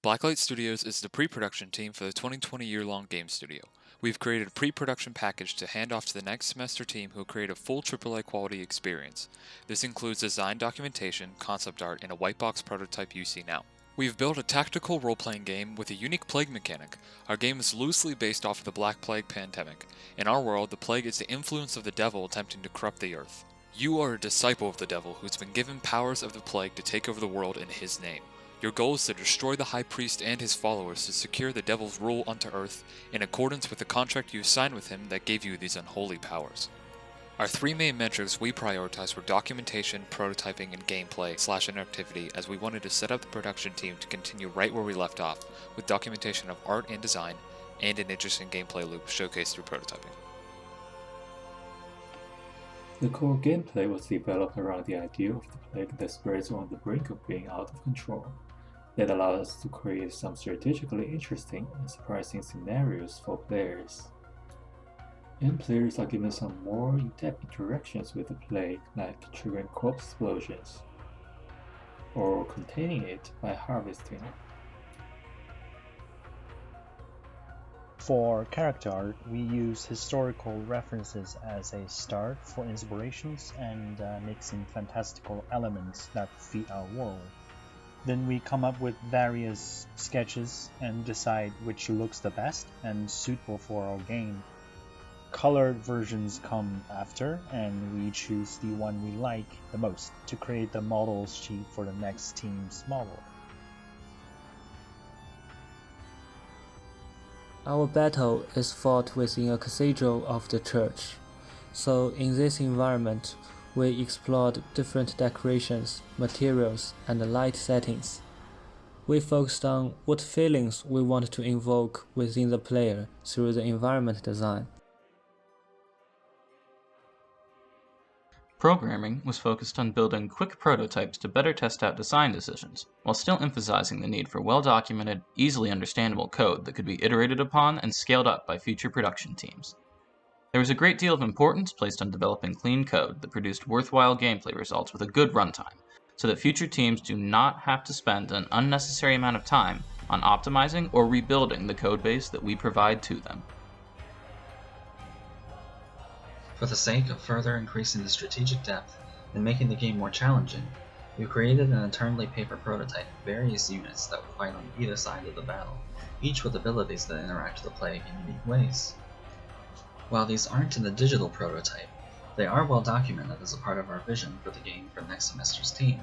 Blacklight Studios is the pre-production team for the 2020 year-long game studio. We've created a pre-production package to hand off to the next semester team who will create a full AAA quality experience. This includes design documentation, concept art, and a white box prototype you see now. We've built a tactical role-playing game with a unique plague mechanic. Our game is loosely based off of the Black Plague pandemic. In our world, the plague is the influence of the devil attempting to corrupt the earth. You are a disciple of the devil who's been given powers of the plague to take over the world in his name. Your goal is to destroy the High Priest and his followers to secure the devil's rule unto earth in accordance with the contract you signed with him that gave you these unholy powers. Our three main metrics we prioritized were documentation, prototyping, and gameplay/interactivity, as we wanted to set up the production team to continue right where we left off, with documentation of art and design, and an interesting gameplay loop showcased through prototyping. The core gameplay was developed around the idea of the plague that spreads on the brink of being out of control. That allowed us to create some strategically interesting and surprising scenarios for players. And players are given some more in-depth interactions with the plague, like triggering corpse explosions, or containing it by harvesting. For character art, we use historical references as a start for inspirations and mix in fantastical elements that fit our world. Then we come up with various sketches and decide which looks the best and suitable for our game. Colored versions come after, and we choose the one we like the most to create the model sheet for the next team's model. Our battle is fought within a cathedral of the church, so in this environment, we explored different decorations, materials, and light settings. We focused on what feelings we want to invoke within the player through the environment design. Programming was focused on building quick prototypes to better test out design decisions, while still emphasizing the need for well-documented, easily understandable code that could be iterated upon and scaled up by future production teams. There was a great deal of importance placed on developing clean code that produced worthwhile gameplay results with a good runtime, so that future teams do not have to spend an unnecessary amount of time on optimizing or rebuilding the codebase that we provide to them. For the sake of further increasing the strategic depth and making the game more challenging, we created an internally paper prototype of various units that would fight on either side of the battle, each with abilities that interact with the plague in unique ways. While these aren't in the digital prototype, they are well documented as a part of our vision for the game for next semester's team.